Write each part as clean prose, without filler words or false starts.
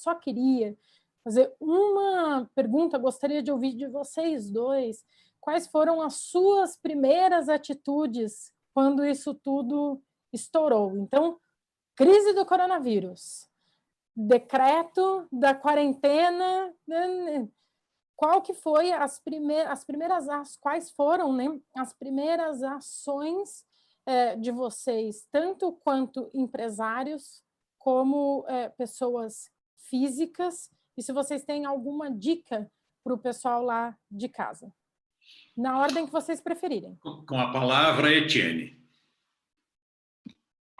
só queria fazer uma pergunta, gostaria de ouvir de vocês dois, quais foram as suas primeiras atitudes quando isso tudo estourou? Então, crise do coronavírus, decreto da quarentena, qual que foi quais foram, né, as primeiras ações de vocês, tanto quanto empresários, como pessoas físicas, e se vocês têm alguma dica para o pessoal lá de casa, na ordem que vocês preferirem. Com a palavra, Etienne.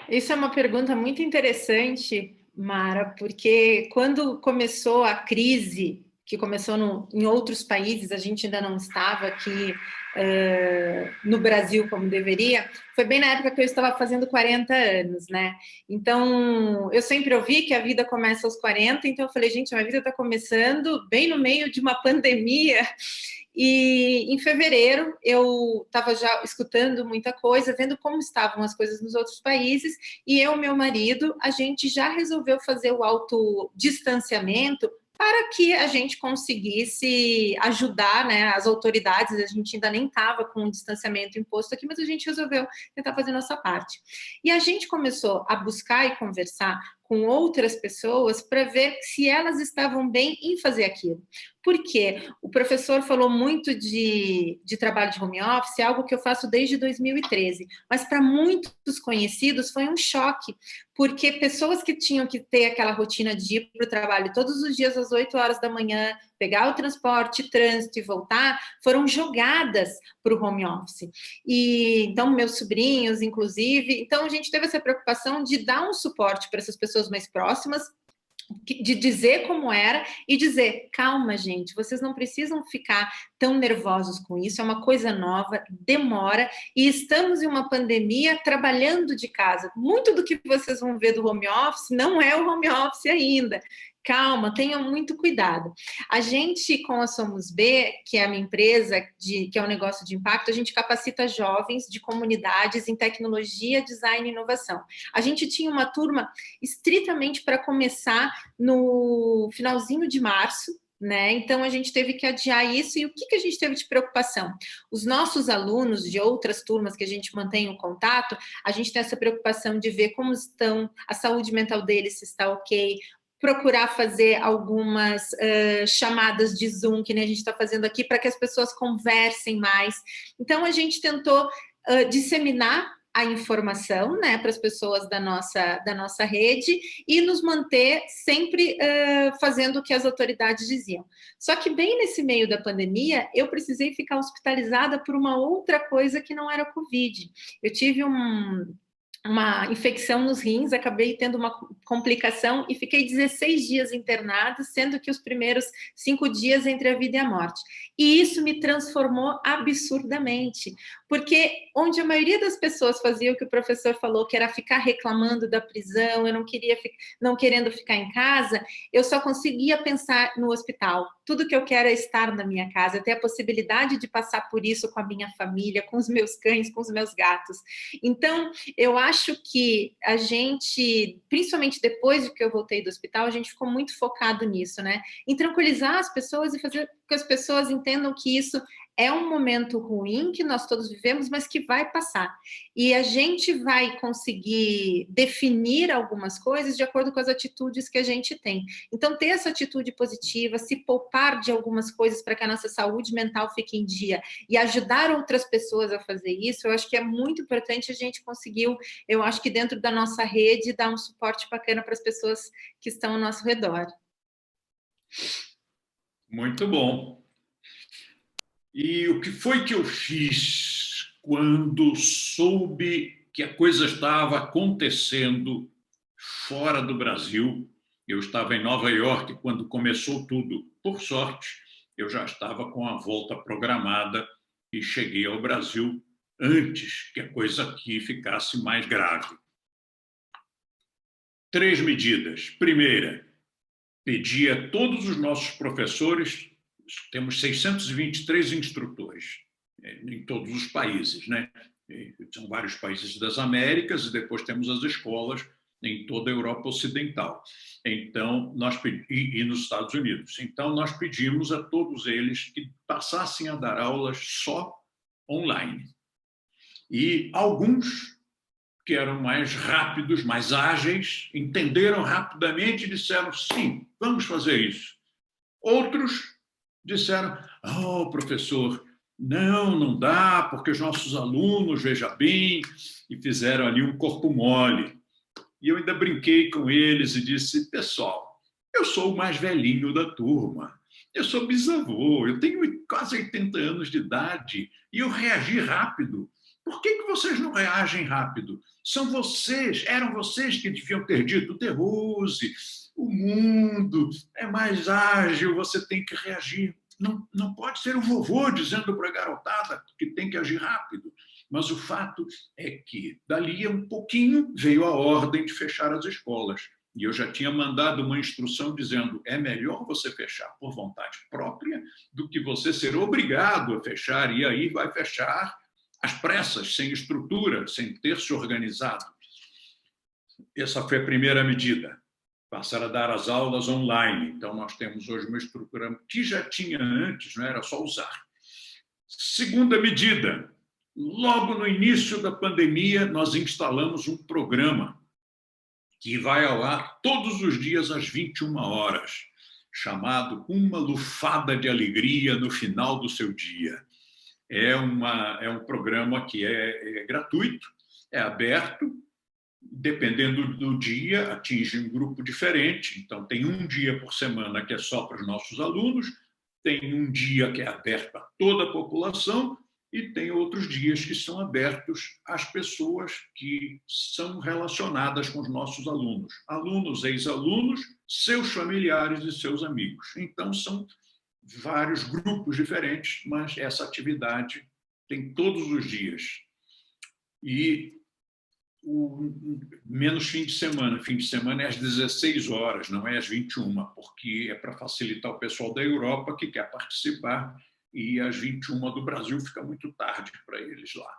Isso é uma pergunta muito interessante, Mara, porque quando começou a crise, que começou em outros países, a gente ainda não estava aqui no Brasil como deveria, foi bem na época que eu estava fazendo 40 anos, né? Então, eu sempre ouvi que a vida começa aos 40, então eu falei, gente, minha vida está começando bem no meio de uma pandemia. E em fevereiro eu estava já escutando muita coisa, vendo como estavam as coisas nos outros países, e eu e meu marido, a gente já resolveu fazer o autodistanciamento para que a gente conseguisse ajudar, né, as autoridades. A gente ainda nem estava com o distanciamento imposto aqui, mas a gente resolveu tentar fazer nossa parte. E a gente começou a buscar e conversar com outras pessoas para ver se elas estavam bem em fazer aquilo. Porque o professor falou muito de trabalho de home office, algo que eu faço desde 2013, mas para muitos conhecidos foi um choque, porque pessoas que tinham que ter aquela rotina de ir para o trabalho todos os dias às 8 horas da manhã, pegar o transporte, trânsito e voltar, foram jogadas para o home office. E então, meus sobrinhos, inclusive, então a gente teve essa preocupação de dar um suporte para essas pessoas mais próximas, de dizer como era e dizer, calma, gente, vocês não precisam ficar tão nervosos com isso, é uma coisa nova, demora, e estamos em uma pandemia trabalhando de casa. Muito do que vocês vão ver do home office não é o home office ainda. Calma, tenham muito cuidado. A gente, com a Somos B, que é a minha empresa, que é um negócio de impacto, a gente capacita jovens de comunidades em tecnologia, design e inovação. A gente tinha uma turma estritamente para começar no finalzinho de março, né? Então, a gente teve que adiar isso. E o que a gente teve de preocupação? Os nossos alunos de outras turmas que a gente mantém o contato, a gente tem essa preocupação de ver como estão, a saúde mental deles, se está ok, procurar fazer algumas chamadas de Zoom, que nem a gente está fazendo aqui, para que as pessoas conversem mais. Então, a gente tentou disseminar a informação, né, para as pessoas da nossa rede e nos manter sempre fazendo o que as autoridades diziam. Só que bem nesse meio da pandemia, eu precisei ficar hospitalizada por uma outra coisa que não era Covid. Eu tive uma infecção nos rins, acabei tendo uma complicação e fiquei 16 dias internada, sendo que os primeiros 5 dias entre a vida e a morte. E isso me transformou absurdamente, porque onde a maioria das pessoas fazia o que o professor falou, que era ficar reclamando da prisão, eu não querendo ficar em casa, eu só conseguia pensar no hospital. Tudo que eu quero é estar na minha casa, ter a possibilidade de passar por isso com a minha família, com os meus cães, com os meus gatos. Então, eu acho que a gente, principalmente depois de que eu voltei do hospital, a gente ficou muito focado nisso, né? Em tranquilizar as pessoas e fazer com que as pessoas entendam que isso é um momento ruim que nós todos vivemos, mas que vai passar. E a gente vai conseguir definir algumas coisas de acordo com as atitudes que a gente tem. Então, ter essa atitude positiva, se poupar de algumas coisas para que a nossa saúde mental fique em dia e ajudar outras pessoas a fazer isso, eu acho que é muito importante. A gente conseguiu, eu acho que dentro da nossa rede, dar um suporte bacana para as pessoas que estão ao nosso redor. Muito bom. E o que foi que eu fiz quando soube que a coisa estava acontecendo fora do Brasil? Eu estava em Nova York quando começou tudo. Por sorte, eu já estava com a volta programada e cheguei ao Brasil antes que a coisa aqui ficasse mais grave. 3 medidas. Primeira, pedi a todos os nossos professores, temos 623 instrutores em todos os países, né? São vários países das Américas e depois temos as escolas em toda a Europa Ocidental. Então, e nos Estados Unidos. Então, nós pedimos a todos eles que passassem a dar aulas só online. E alguns, que eram mais rápidos, mais ágeis, entenderam rapidamente e disseram, sim, vamos fazer isso. Outros disseram, oh, professor, não dá, porque os nossos alunos, veja bem, e fizeram ali um corpo mole. E eu ainda brinquei com eles e disse, pessoal, eu sou o mais velhinho da turma, eu sou bisavô, eu tenho quase 80 anos de idade e eu reagi rápido. Por que vocês não reagem rápido? Eram vocês que deviam ter dito, Terruzzi, o mundo é mais ágil, você tem que reagir. Não pode ser o vovô dizendo para a garotada que tem que agir rápido. Mas o fato é que, dali a um pouquinho, veio a ordem de fechar as escolas. E eu já tinha mandado uma instrução dizendo é melhor você fechar por vontade própria do que você ser obrigado a fechar, e aí vai fechar às pressas, sem estrutura, sem ter se organizado. Essa foi a primeira medida, passar a dar as aulas online. Então, nós temos hoje uma estrutura que já tinha antes, não era só usar. Segunda medida, logo no início da pandemia, nós instalamos um programa que vai ao ar todos os dias às 21 horas, chamado Uma Lufada de Alegria no Final do Seu Dia. É um programa que é gratuito, é aberto, dependendo do dia, atinge um grupo diferente. Então, tem um dia por semana que é só para os nossos alunos, tem um dia que é aberto a toda a população e tem outros dias que são abertos às pessoas que são relacionadas com os nossos alunos. Alunos, ex-alunos, seus familiares e seus amigos. Então, são vários grupos diferentes, mas essa atividade tem todos os dias. E menos fim de semana é às 16 horas, não é às 21, porque é para facilitar o pessoal da Europa que quer participar, e às 21 do Brasil fica muito tarde para eles lá.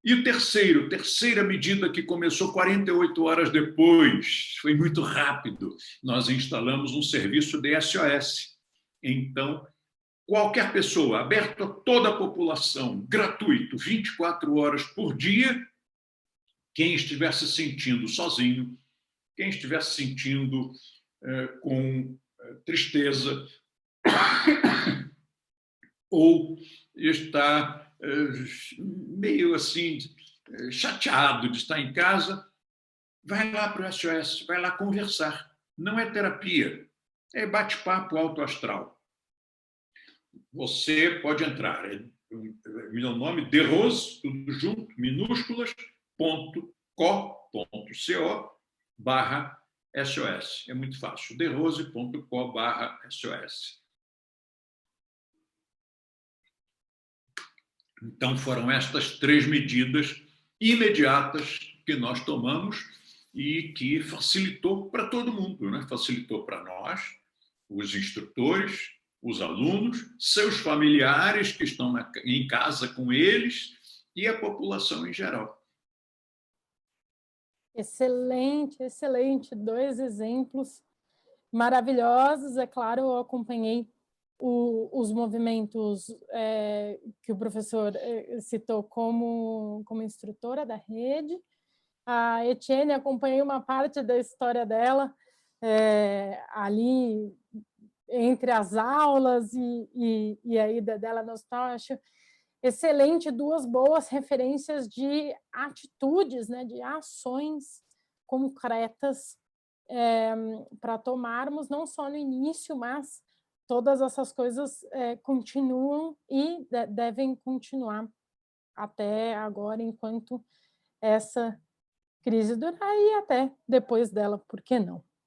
E o terceira medida que começou 48 horas depois, foi muito rápido, nós instalamos um serviço de SOS. Então, qualquer pessoa, aberto a toda a população, gratuito, 24 horas por dia, quem estiver se sentindo sozinho, quem estiver se sentindo com tristeza ou está meio assim chateado de estar em casa, vai lá para o SOS, vai lá conversar. Não é terapia, é bate-papo alto astral. Você pode entrar. Meu nome, Derose, tudo junto, minúsculas, .co.co/SOS. É muito fácil, derose.co/SOS. Então, foram estas 3 medidas imediatas que nós tomamos e que facilitou para todo mundo, né? Facilitou para nós, os instrutores, os alunos, seus familiares que estão em casa com eles e a população em geral. Excelente, excelente. 2 exemplos maravilhosos. É claro, eu acompanhei os movimentos que o professor citou como instrutora da rede. A Etienne, acompanhei uma parte da história dela ali entre as aulas e a ida dela no hospital. Acho excelente, 2 boas referências de atitudes, né, de ações concretas para tomarmos, não só no início, mas todas essas coisas continuam e devem continuar até agora, enquanto essa crise durar, e até depois dela, por que não?